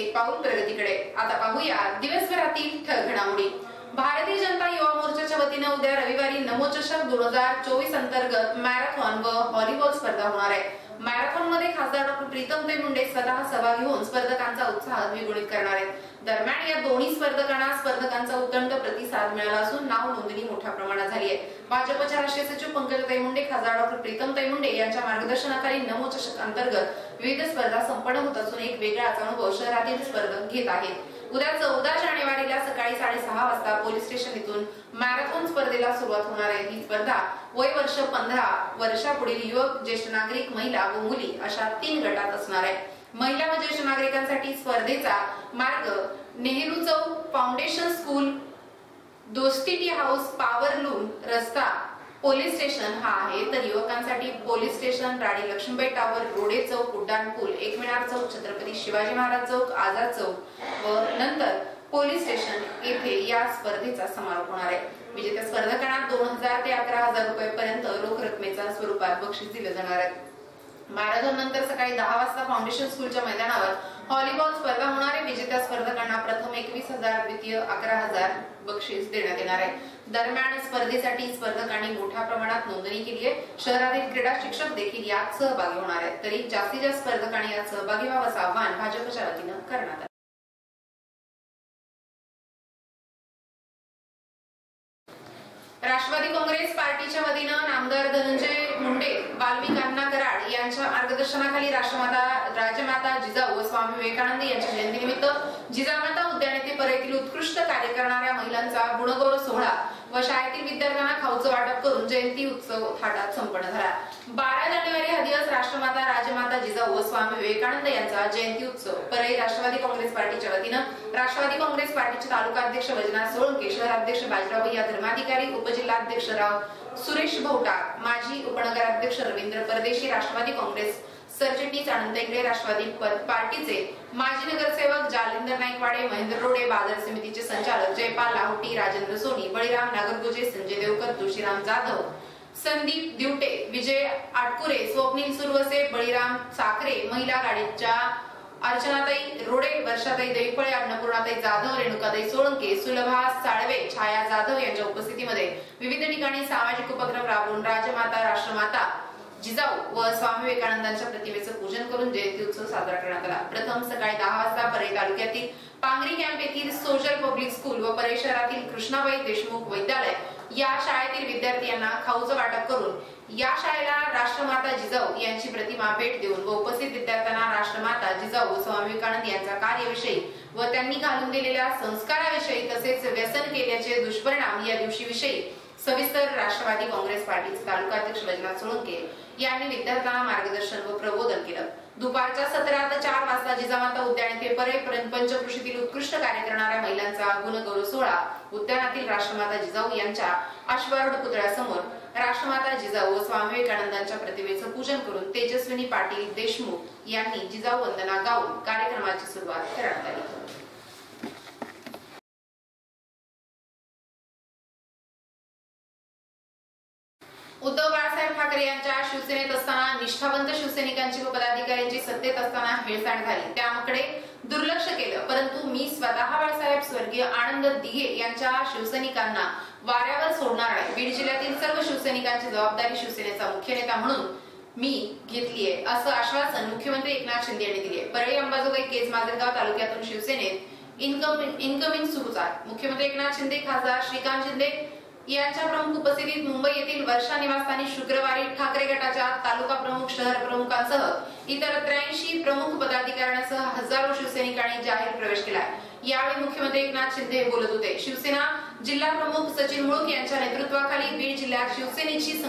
एक पाऊल प्रगतीकडे। आता पाहूया दिवसभरातील ठळक घडामोडी। भारतीय जनता युवा मोर्चाच्या वतीने उद्या रविवारी नमो चषक 2024 अंतर्गत मॅरेथॉन व व्हॉलीबॉल स्पर्धा होणार आहे। मॅरेथॉन मध्ये खासदार डॉ. प्रीतमताई मुंडे स्वतः सहभागी होऊन स्पर्धकांचा उत्साह द्विगुणित करणार आहेत। दरम्यान या दोन्ही स्पर्धकांचा उत्तम प्रतिसाद मिळाला असून नाव नोंदणी मोठ्या प्रमाणात झाली आहे। भाजपच्या राष्ट्रीय सचिव पंकजाताई मुंडे, खासदार डॉ. प्रीतमताई मुंडे यांच्या मार्गदर्शनाखाली नमो चषक अंतर्गत विविध स्पर्धा संपन्न होत असून एक वेगळाच अनुभव शहरातील स्पर्धक घेत आहेत। उद्या 14 जानेवारीला सकाळी 6:30 वाजता पोलीस स्टेशन इथून मॅरेथॉन स्पर्धेला सुरुवात होणार आहे। ही स्पर्धा वय वर्ष 15 वर्षापुढील युवक, ज्येष्ठ नागरिक, महिला व मुली अशा 3 गटात असणार आहे। महिला व ज्येष्ठ नागरिकांसाठी स्पर्धेचा मार्ग नेहरू चौक, फाउंडेशन स्कूल, दोस्ती टी हाऊस, पावरलूम रस्ता, पोलीस स्टेशन हा आहे। तर युवकांसाठी पोलीस स्टेशन, राणी लक्ष्मीबाई टावर, रोडे चौक, उड्डाण पूल, एकमिनार चौक, छत्रपती शिवाजी महाराज चौक, आझाद चौक व नंतर पोलीस स्टेशन येथे या स्पर्धेचा समारोप होणार आहे। विजेत्या स्पर्धकांना 2000 ते 11000 रुपयांपर्यंत रोख रकमेच्या स्वरूपात बक्षीस दिले जाणार आहे। मॅरेथॉन नंतर सकाळी 10 वाजता फाउंडेशन स्कूलच्या मैदानावर व्हॉलीबॉल स्पर्धा होणार आहे। विजेत्या स्पर्धकांना प्रथम 21000, द्वितीय 11000 बक्षीस देण्यात येणार आहे। दरम्यान स्पर्धेसाठी स्पर्धकांनी मोठ्या प्रमाणात नोंदणी केली आहे। शहरातील क्रीडा शिक्षक देखील यात सहभागी होणार आहेत। तरी जास्तीत जास्त स्पर्धकांनी यात सहभागी व्हावं आवाहन भाजपच्या वतीने करण्यात आले। राष्ट्रवादी काँग्रेस पार्टीच्या वतीने नामदार धनंजय मुंडे, वाल्मिक अण्णा कराड यांच्या मार्गदर्शनाखाली राजमाता जिजाऊ व स्वामी विवेकानंद यांच्या जयंतीनिमित्त जिजामाता उद्यान येथे परळीतील उत्कृष्ट कार्य करणाऱ्या महिलांचा गुणगौरव सोहळा व शाळेतील विद्यार्थ्यांना खाऊचं वाटप करून जयंती उत्सव थाटात संपन्न झाला। 12 जानेवारी हा दिवस राष्ट्रमाता राजमाता जिजाऊ व स्वामी विवेकानंद यांचा जयंती उत्सव परळी राष्ट्रवादी काँग्रेस पार्टीच्या वतीने राष्ट्रवादी काँग्रेस पार्टीचे तालुका अध्यक्ष वैजनाथ सोळंके, शहर अध्यक्ष बाजीराव भैया धर्माधिकारी, उपजिल्हाध्यक्ष राव सुरेश भौटा, माजी उपनगराध्यक्ष रवींद्र परदेशी, राष्ट्रवादी काँग्रेस सरचिटणीस आनंद इंगळे, राष्ट्रवादी पार्टीचे माजी नगरसेवक जालिंदर नाईकवाडे, महेंद्र रोडे, बाजार समितीचे संचालक जयपाल लाहोटी, राजेंद्र सोनी, बळीराम नागरगोजे, संजय देवकर, तुळशीराम जाधव, संदीप दिवटे, विजय आटकुरे, स्वप्नील सुरवसे, बळीराम साखरे, महिला गाडीच्या अर्चनाताई रोडे, वर्षाताई देवीफळे, अन्नपूर्णाताई जाधव, रेणुकाताई सोळंके, सुलभा साळवे, छाया जाधव यांच्या उपस्थितीमध्ये विविध ठिकाणी सामाजिक उपक्रम राबवून राजमाता राष्ट्रमाता जिजाऊ व स्वामी विवेकानंदांच्या प्रतिमेचं पूजन करून जयंती उत्सव साजरा करण्यात आला। प्रथम सकाळी 10 वाजता परळी तालुक्यातील पांगरी कॅम्प येथील सोशल पब्लिक स्कूल व परळी शहरातील कृष्णाबाई देशमुख वैद्यालय या शाळेतील विद्यार्थ्यांना खाऊचं वाटप करून या शाळेला राष्ट्रमाता जिजाऊ यांची प्रतिमा भेट देऊन व उपस्थित विद्यार्थ्यांना राष्ट्रमाता जिजाऊ व स्वामी विवेकानंद यांच्या कार्याविषयी व त्यांनी घालून दिलेल्या संस्काराविषयी तसेच व्यसन केल्याचे दुष्परिणाम या दिवशीविषयी सविस्तर राष्ट्रवादी काँग्रेस पार्टीचे तालुका अध्यक्ष वैजनाथ सोळंके यांनी विद्यार्थ्यांना मार्गदर्शन व प्रबोधन केलं। दुपारच्या सत्रात 4 वाजता जिजामाता उद्यान येथे परळी पंचकृषीतील उत्कृष्ट कार्य करणाऱ्या महिलांचा गुणगौरव सोहळा उद्यानातील राष्ट्रमाता जिजाऊ यांच्या अश्वारूढ पुतळ्यासमोर राष्ट्रमाता जिजाऊ व स्वामी विवेकानंदांच्या प्रतिमेचं पूजन करून तेजस्विनी पाटील देशमुख यांनी जिजाऊ वंदना गाऊन कार्यक्रमाची सुरुवात करण्यात आली। उद्धव बाळासाहेब ठाकरे यांच्या शिवसेनेत असताना निष्ठावंत शिवसैनिकांची व पदाधिकाऱ्यांची सत्तेत असताना हेळसांड झाली, त्याकडे दुर्लक्ष केलं। परंतु मी स्वतः बाळासाहेब स्वर्गीय आनंद दिघे यांच्या शिवसैनिकांना वाऱ्यावर सोडणार आहे। बीड जिल्ह्यातील सर्व शिवसैनिकांची जबाबदारी शिवसेनेचा मुख्य नेता म्हणून मी घेतली आहे, असं आश्वासन मुख्यमंत्री एकनाथ शिंदे यांनी दिले। परळी, अंबाजोगाई, केज, माजलगाव तालुक्यातून शिवसेनेत इनकमिंग सुरूच आहे। मुख्यमंत्री एकनाथ शिंदे, खासदार श्रीकांत शिंदे यांच्या प्रमुख उपस्थितीत मुंबई येथील वर्षा निवासस्थानी शुक्रवारी ठाकरे गटाच्या तालुका प्रमुख, शहर प्रमुखांसह इतर 83 प्रमुख पदाधिकाऱ्यांसह हजारो शिवसैनिकांनी जाहीर प्रवेश केला। यावेळी मुख्यमंत्री एकनाथ शिंदे बोलत होते। शिवसेना जिल्हा प्रमुख सचिन मुळूक यांच्या नेतृत्वाखाली बीड जिल्ह्यात शिवसेनेची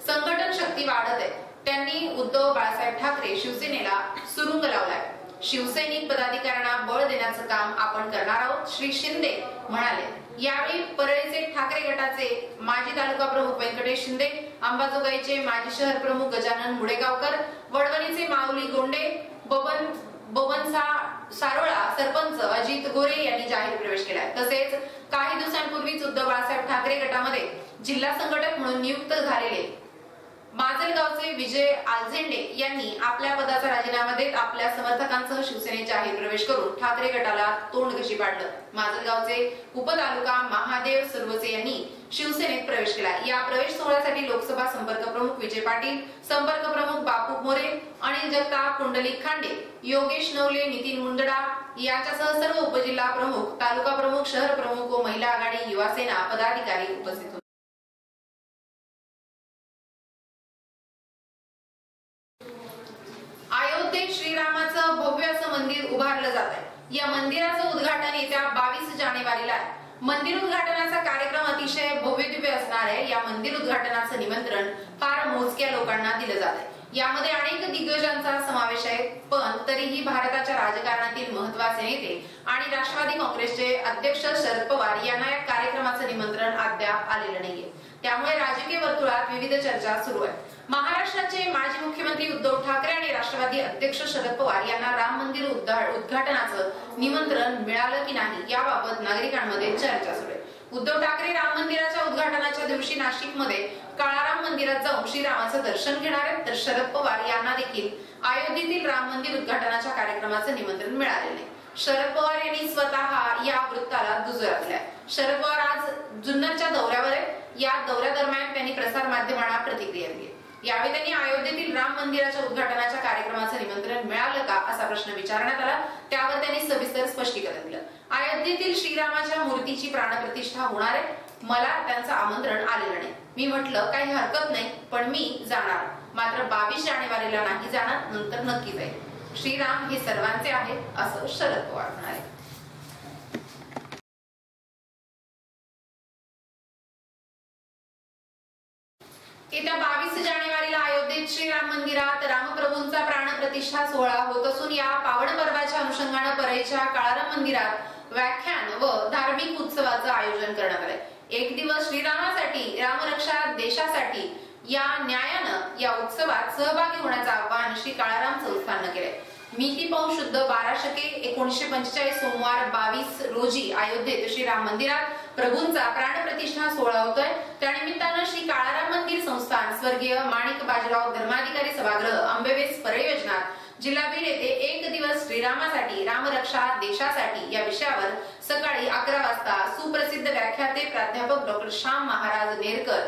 संघटन शक्ती वाढत आहे। त्यांनी उद्धव बाळासाहेब ठाकरे शिवसेनेला सुरुंग लावलाय। शिवसैनिक पदाधिकाऱ्यांना बळ देण्याचं काम आपण करणार आहोत, श्री शिंदे म्हणाले। यावेळी परळीचे ठाकरे गटाचे माजी तालुका प्रमुख व्यंकटेश शिंदे, अंबाजोगाईचे माजी शहर प्रमुख गजानन मुडेगावकर, वडवणीचे माऊली गोंडे, बबन सारोळा, सरपंच अजित गोरे यांनी जाहीर प्रवेश केला। तसेच काही दिवसांपूर्वीच उद्धव बाळासाहेब ठाकरे गटामध्ये जिल्हा संघटक म्हणून नियुक्त झालेले माजलगावचे विजय आलझेंडे यांनी आपल्या पदाचा राजीनामा देत आपल्या समर्थकांसह शिवसेनेत जाहीर प्रवेश करून ठाकरे गटाला तोंडघशी पाडलं. माजलगावचे उपतालुका महादेव सुरवसे यांनी शिवसेनेत प्रवेश केला. या प्रवेश सोहळ्यासाठी लोकसभा संपर्क प्रमुख विजय पाटील, संपर्क प्रमुख बापू मोरे, अनिल जगताप, पुंडलिक खांडे, योगेश नवले, नितीन मुंदडा यांच्यासह सर्व उपजिल्हा प्रमुख, तालुका प्रमुख, शहर प्रमुख व महिला आघाडी, युवासेना पदाधिकारी उपस्थित होते. अयोध्येत श्रीरामाचं भव्य असं मंदिर उभारलं जात आहे. या मंदिराचं उद्घाटन येत्या 22 जानेवारीला आहे. मंदिर उद्घाटनाचा कार्यक्रम अतिशय भव्य दिव्य असणार आहे. या मंदिर उद्घाटनाचं निमंत्रण फार मोजक्या लोकांना दिलं जात आहे. यामध्ये अनेक दिग्गजांचा समावेश आहे, पण तरीही भारताच्या राजकारणातील महत्त्वाचे नेते आणि राष्ट्रवादी काँग्रेसचे अध्यक्ष शरद पवार यांना या कार्यक्रमाचं निमंत्रण अद्याप आलेलं नाहीये. त्यामुळे राजकीय वर्तुळात विविध चर्चा सुरू आहेत. महाराष्ट्राचे माजी मुख्यमंत्री उद्धव ठाकरे आणि राष्ट्रवादी अध्यक्ष शरद पवार यांना राम मंदिर उद्घाटनाचं निमंत्रण मिळालं की नाही याबाबत नागरिकांमध्ये चर्चा सुरू आहे. उद्धव ठाकरे राम मंदिराच्या उद्घाटनाच्या दिवशी नाशिकमध्ये काळाराम मंदिरात जाऊन श्रीरामाचं दर्शन घेणार आहेत, तर शरद पवार यांना देखील अयोध्येतील राम मंदिर उद्घाटनाच्या कार्यक्रमाचं निमंत्रण मिळालेलं नाही. शरद पवार यांनी स्वतः या वृत्ताला दुजोरा दिलाय. शरद पवार आज जुन्नरच्या दौऱ्यावर आहेत. या दौऱ्यादरम्यान त्यांनी प्रसार माध्यमांना प्रतिक्रिया दिली. यावेळी त्यांनी अयोध्येतील राम मंदिराच्या उद्घाटनाच्या कार्यक्रमाचं निमंत्रण मिळालं का असा प्रश्न विचारण्यात आला. त्यावर त्यांनी सविस्तर स्पष्टीकरण दिलं. अयोध्येतील श्रीरामाच्या मूर्तीची प्राणप्रतिष्ठा होणार आहे. मला त्यांचं आमंत्रण आलेलं नाही. मी म्हटलं काही हरकत नाही, पण मी जाणार, मात्र 22 जानेवारीला नाही जाणार, नंतर नक्की जाईल. श्रीराम हे सर्वांचे आहेत असं शरद पवार म्हणाले. येत्या 22 जानेवारीला अयोध्येत श्रीराम मंदिरात रामप्रभूंचा प्राणप्रतिष्ठा सोहळा होत असून या पावन पर्वाच्या अनुषंगाने परळीच्या काळाराम मंदिरात व्याख्यान व धार्मिक उत्सवाचं आयोजन करण्यात आलंय. एक दिवस श्रीरामासाठी, रामरक्षा देशासाठी या न्यायानं या उत्सवात सहभागी होण्याचं आवाहन श्री काळाराम संस्थाननं केलंय. मिती पाऊण शुद्ध 12 शके 1945 सोमवार 22 रोजी अयोध्येत श्रीराम मंदिरात प्रभूंचा प्राणप्रतिष्ठा सोहळा होतोय. त्यानिमित्तानं श्री काळाराम मंदिर संस्थान, स्वर्गीय माणिक बाजीराव धर्माधिकारी सभागृह, आंबेवेस, परळी वैजनाथ, जिल्हा बीड येथे एक दिवस श्रीरामासाठी, रामरक्षा देशासाठी या विषयावर सकाळी 11 वाजता सुप्रसिद्ध व्याख्याते प्राध्यापक डॉ. Shyam Maharaj Nerkar,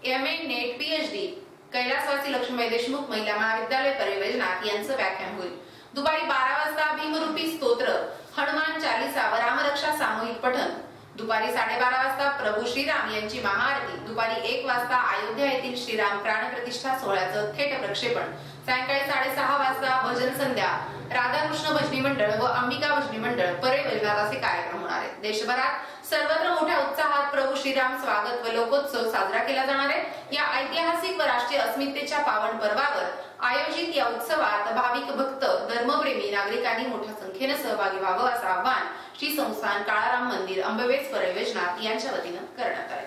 MA NET PhD, कैलासवासी लक्ष्मीबाई देशमुख महिला महाविद्यालय, परळी वैजनाथ यांचं व्याख्यान होईल. दुपारी 12 वाजता भीमरूपी स्तोत्र, हनुमान चालीसा व रामरक्षा सामूहिक पठण. दुपारी 12:30 वाजता प्रभू श्रीराम यांची महाआरती. दुपारी 1 वाजता अयोध्या येथील श्रीराम प्राणप्रतिष्ठा सोहळ्याचं थेट प्रक्षेपण. सायंकाळी 6:30 वाजता भजन संध्या, राधाकृष्ण भजनी मंडळ व अंबिका भजनी मंडळ, परळी वैजनाथ असे कार्यक्रम होणार आहेत. देशभरात सर्वत्र मोठ्या उत्साहात प्रभू श्रीराम स्वागत व लोकोत्सव साजरा केला जाणार आहे. या ऐतिहासिक व राष्ट्रीय अस्मितेच्या पावन पर्वावर आयोजित या उत्सवात भाविक भक्त, धर्मप्रेमी नागरिकांनी मोठ्या संख्येने सहभागी व्हावं असं आवाहन श्री संस्थान काळाराम मंदिर, आंबेवेस, परळी वैजनाथ यांच्या वतीनं करण्यात आले.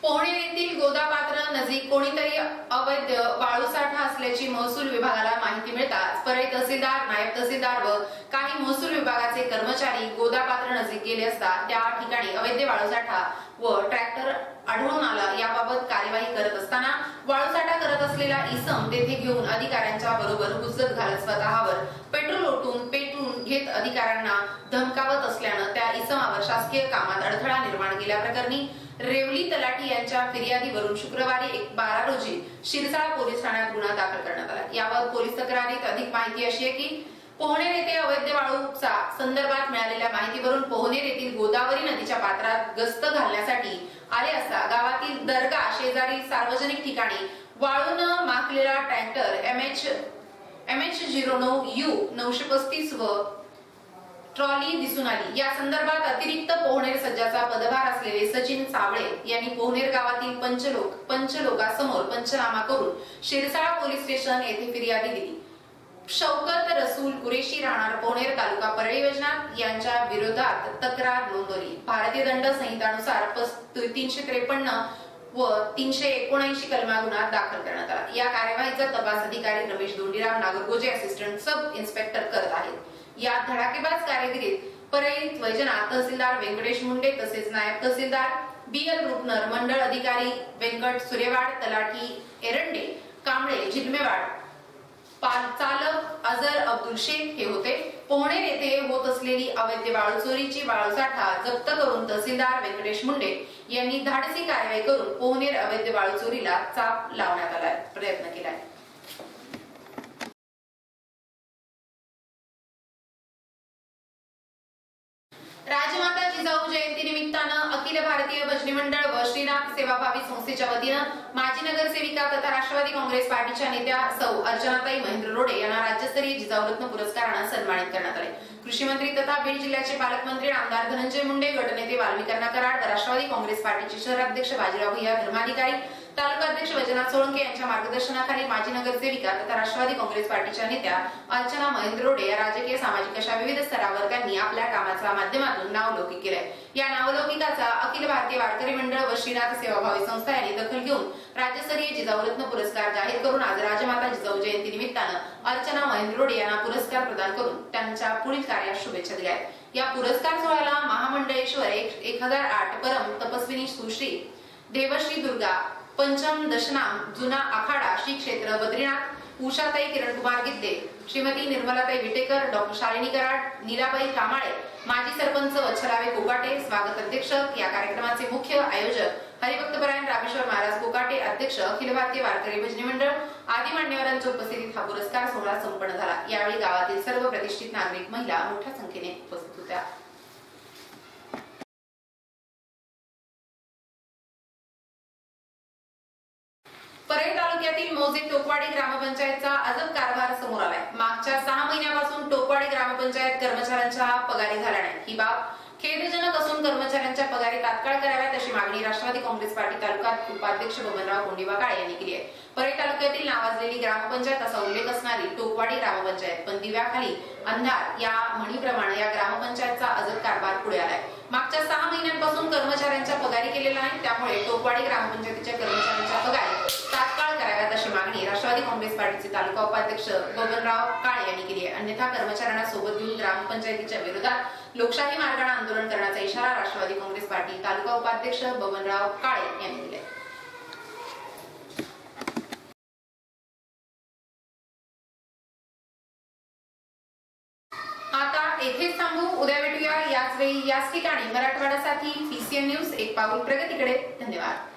पोहणेर येथील गोदापात्र नजीक कोणीतरी अवैध वाळूसाठा असल्याची महसूल विभागाला माहिती मिळताच परळी तहसीलदार, नायब तहसीलदार व काही महसूल विभागाचे कर्मचारी गोदापात्र नजीक गेले असता त्या ठिकाणी अवैध वाळूसाठा व ट्रॅक्टर आढळून आला. याबाबत कार्यवाही करत असताना वाळूसाठा करत असलेला इसम तेथे घेऊन अधिकाऱ्यांच्या बरोबर हुज्जत घालत स्वतःवर पेट्रोल ओतून पेटून घेत अधिकाऱ्यांना धमकावत असल्यानं त्या इसमावर शासकीय कामात अडथळा निर्माण केल्याप्रकरणी रेवली तलाठी यांच्या फिर्यादीवरून शुक्रवारी 12 रोजी शिरसाळ पोलीस ठाण्यात गुन्हा दाखल करण्यात आला. याबाबत पोलीस तक्रारीत अधिक माहिती अशी आहे की पोहनेर येथे अवैध वाळूचा संदर्भात मिळालेल्या माहितीवरून पोहनेर येथील गोदावरी नदीच्या पात्रात गस्त घालण्यासाठी आले असता गावातील दर्गा शेजारी सार्वजनिक ठिकाणी वाळून माखलेला ट्रॅक्टर MH09U 935 व ट्रॉली दिसून आली. या संदर्भात अतिरिक्त पोहनेर सज्जाचा पदभार असलेले सचिन सावळे यांनी पोहनेर गावातील पंचलोकासमोर पंचनामा करून शिरसाळ पोलीस स्टेशन येथे फिर्यादी दिली. शौकत रसूल कुरेशी राहणार पोहनेर तालुका परळी वैजनाथ यांच्या विरोधात तक्रार नोंदवली. भारतीय दंड संहितानुसार 353 व 379 कलमा गुन्हा दाखल करण्यात आला. या कार्यवाहीचा तपास अधिकारी Ramesh Dondiram Nagargoje assistant sub inspector करत आहेत. या धडाकेबाज कारागिरीत परळी वैजनाथ तहसीलदार व्यंकटेश मुंडे तसेच नायब तहसीलदार BL रुपनर, मंडळ अधिकारी व्यंकट सुरेवाड, तलाठी एरंडे, कांबळे, जिल्मेवाड, चालक अझर अब्दुल शेख हे होते। पोहणेर येथे होत असलेली अवैध वाळू चोरीची वाळूसाठा जप्त करून तहसीलदार व्यंकटेश मुंडे यांनी धाडसी कारवाई करून पोहणेर अवैध वाळू चोरीला चाप लावण्यात आला प्रयत्न केलाय। राजमाता जिजाऊ जयंती निमित्तानं अखिल भारतीय भजनी मंडळ व श्रीनाथ सेवाभावी संस्थेच्या वतीनं माजी नगरसेविका तथा राष्ट्रवादी काँग्रेस पार्टीच्या नेत्या सौ अर्चनाताई महेंद्र रोडे यांना राज्यस्तरीय जिजाऊ रत्न पुरस्कारानं सन्मानित करण्यात आले। कृषी मंत्री तथा बीड जिल्ह्याचे पालकमंत्री आमदार धनंजय मुंडे, गटनेते वाल्मिकांना कराड व राष्ट्रवादी काँग्रेस पार्टीचे शहराध्यक्ष बाजीराव भैया धर्माधिकारी, तालुका अध्यक्ष वैजनाथ सोळंके यांच्या मार्गदर्शनाखाली माजी नगरसेविका तथा राष्ट्रवादी काँग्रेस पार्टीच्या नेत्या अर्चना महेंद्र रोडे या राजकीय सामाजिक अशा विविध स्तरावर्गांनी आपल्या कामाच्या माध्यमातून नावलौकिक केले। या नावलौकिकाचा अखिल भारतीय वारकरी मंडळ व श्रीनाथ सेवाभावी संस्था यांनी दखल घेऊन राज्यस्तरीय जिजाऊ रत्न पुरस्कार जाहीर करून आज राजमाता जिजाऊ जयंती निमित्तानं अर्चना महेंद्र रोडे यांना पुरस्कार प्रदान करून त्यांच्या पुढील कार्यास शुभेच्छा दिल्या। या पुरस्कार सोहळ्याला महामंडळेश्वर 1008 परम तपस्विनी सुश्री देवश्री दुर्गा पंचम दशनाम जुना आखाडा श्री क्षेत्र बद्रीनाथ, उषाताई किरणकुमार गिद्दे, श्रीमती निर्मलाताई विटेकर, डॉक्टर शालिनी कराड, नीलाबाई कामाळे, माजी सरपंच वच्छलावे कोकाटे स्वागत अध्यक्षक। या कार्यक्रमाचे मुख्य आयोजक हरिभक्तपरायण रामेश्वर महाराज कोकाटे, अध्यक्ष अखिल भारतीय वारकरी भजनी मंडळ आदी मान्यवरांच्या उपस्थितीत हा पुरस्कार सोहळा संपन्न झाला। यावेळी गावातील सर्व प्रतिष्ठित नागरिक, महिला मोठ्या संख्येने उपस्थित होत्या। परळी तालुक्यातील मौजे टोकवाडी ग्रामपंचायतचा अजब कारभार समोर आलाय। मागच्या 6 महिन्यापासून टोकवाडी ग्रामपंचायत कर्मचाऱ्यांच्या पगारी झाल्या नाही। ही बाब खेदजनक असून कर्मचाऱ्यांच्या पगारी तात्काळ कराव्यात अशी मागणी राष्ट्रवादी काँग्रेस पार्टी तालुका उपाध्यक्ष बबनराव कोंडिवाकाळे यांनी केली आहे। परळी तालुक्यातील नावाजलेली ग्रामपंचायत असा उल्लेख असणारी टोकवाडी ग्रामपंचायत पण दिव्याखाली अंधार या म्हणीप्रमाणे या ग्रामपंचायतचा अजब कारभार पुढे आलाय। मागच्या 6 महिन्यांपासून कर्मचाऱ्यांच्या पगारी केलेल्या नाही, त्यामुळे टोकवाडी ग्रामपंचायतीच्या कर्मचाऱ्यांच्या पगारी तात्काळ कराव्यात अशी मागणी राष्ट्रवादी काँग्रेस पार्टीचे तालुका उपाध्यक्ष बबनराव काळे यांनी केली आहे। अन्यथा कर्मचाऱ्यांना सोबत घेऊन ग्रामपंचायतीच्या विरोधात लोकशाही मार्गाने आंदोलन करण्याचा इशारा राष्ट्रवादी काँग्रेस पार्टी तालुका उपाध्यक्ष बबनराव काळे यांनी दिला। आता येथेच थांबू, उद्या भेटूया याच वेळी याच ठिकाणी। मराठवाड्यासाठी PCN न्यूज एक पाऊल प्रगतीकडे। धन्यवाद।